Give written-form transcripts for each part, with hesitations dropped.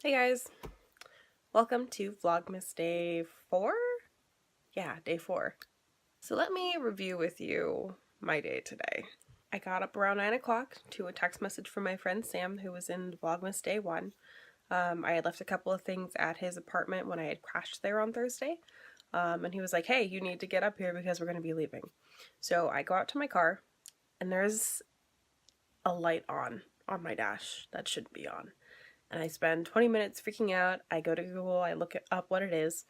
Hey guys, welcome to Vlogmas Day 4? Yeah, Day 4. So let me review with you my day today. I got up around 9 o'clock to a text message from my friend Sam, who was in Vlogmas Day 1. I had left a couple of things at his apartment when I had crashed there on Thursday, and he was like, hey, you need to get up here because we're going to be leaving. So I go out to my car, and there's a light on my dash that shouldn't be on. And I spend 20 minutes freaking out. I go to Google, I look up what it is.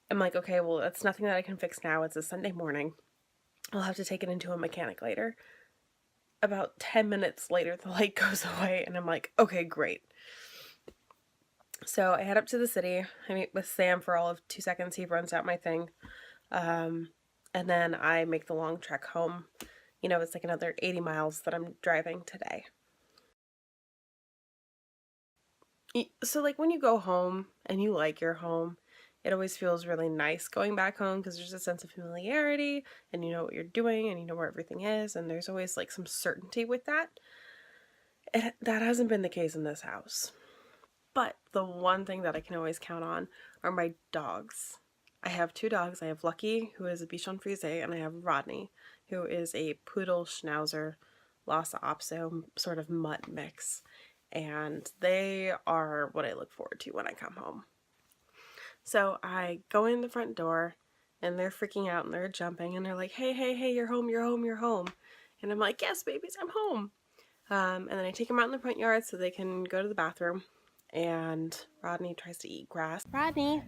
I'm like, okay, well, that's nothing that I can fix now. It's a Sunday morning. I'll have to take it into a mechanic later. About 10 minutes later, the light goes away, and I'm like, okay, great. So I head up to the city. I meet with Sam for all of 2 seconds. He runs out my thing. And then I make the long trek home. You know, it's like another 80 miles that I'm driving today. So like when you go home and you like your home, it always feels really nice going back home because there's a sense of familiarity and you know what you're doing and you know where everything is, and there's always like some certainty with that. That hasn't been the case in this house. But the one thing that I can always count on are my dogs. I have 2 dogs. I have Lucky, who is a Bichon Frise, and I have Rodney, who is a Poodle Schnauzer Lhasa Apso sort of mutt mix. And they are what I look forward to when I come home. So I go in the front door and they're freaking out and they're jumping and they're like, hey, hey, hey, you're home, you're home, you're home. And I'm like, yes, babies, I'm home. And then I take them out in the front yard so they can go to the bathroom. And Rodney tries to eat grass. Rodney,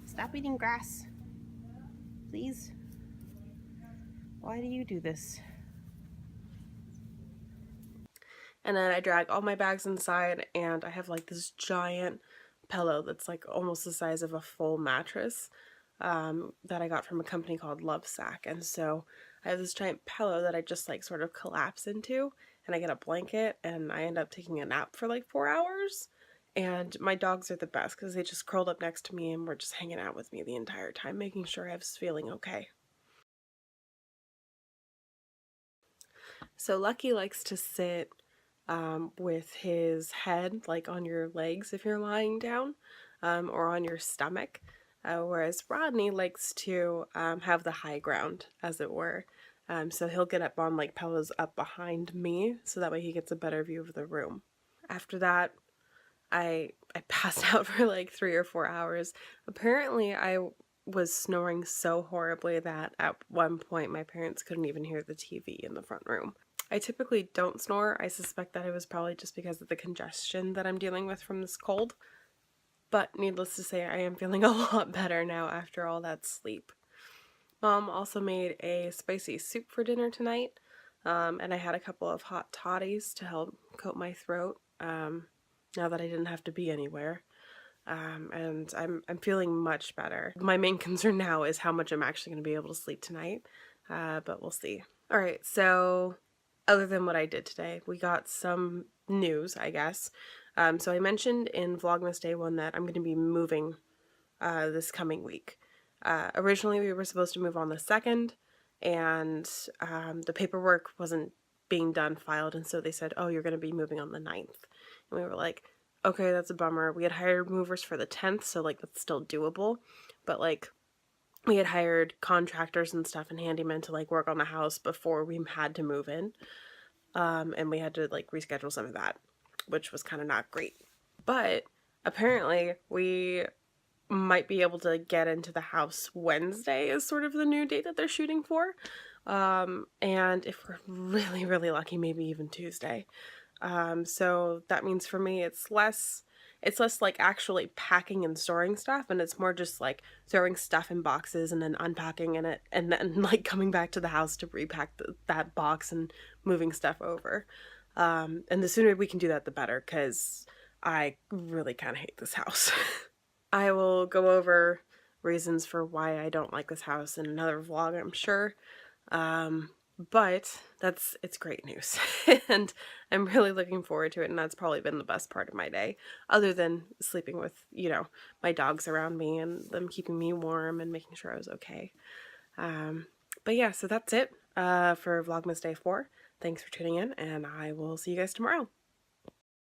stop eating grass. Please. Why do you do this? And then I drag all my bags inside and I have like this giant pillow that's like almost the size of a full mattress that I got from a company called Lovesac. And so I have this giant pillow that I just like sort of collapse into, and I get a blanket and I end up taking a nap for like 4 hours. And my dogs are the best because they just curled up next to me and were just hanging out with me the entire time, making sure I was feeling okay. So Lucky likes to sit with his head like on your legs if you're lying down, or on your stomach, whereas Rodney likes to have the high ground, as it were. So he'll get up on like pillows up behind me so that way he gets a better view of the room. After that, I passed out for like 3 or 4 hours. Apparently I was snoring so horribly that at one point my parents couldn't even hear the TV in the front room. I typically don't snore. I suspect that it was probably just because of the congestion that I'm dealing with from this cold. But needless to say, I am feeling a lot better now after all that sleep. Mom also made a spicy soup for dinner tonight, and I had a couple of hot toddies to help coat my throat now that I didn't have to be anywhere. And I'm feeling much better. My main concern now is how much I'm actually going to be able to sleep tonight, but we'll see. Alright, so other than what I did today, we got some news, I guess. So I mentioned in Vlogmas Day 1 that I'm going to be moving this coming week. Originally we were supposed to move on the 2nd, and the paperwork wasn't being done, filed, and so they said, oh, you're going to be moving on the 9th. And we were like, okay, that's a bummer. We had hired movers for the 10th, so like that's still doable, but like we had hired contractors and stuff and handymen to like work on the house before we had to move in. And we had to like reschedule some of that, which was kind of not great. But apparently we might be able to get into the house Wednesday is sort of the new date that they're shooting for. And if we're really, really lucky, maybe even Tuesday. So that means for me it's less like actually packing and storing stuff, and it's more just like throwing stuff in boxes and then unpacking in it and then like coming back to the house to repack that box and moving stuff over. And the sooner we can do that, the better, because I really kind of hate this house. I will go over reasons for why I don't like this house in another vlog, I'm sure. But it's great news and I'm really looking forward to it, and that's probably been the best part of my day, other than sleeping with, you know, my dogs around me and them keeping me warm and making sure I was okay. But yeah, so that's it for Vlogmas Day 4. Thanks for tuning in, and I will see you guys tomorrow.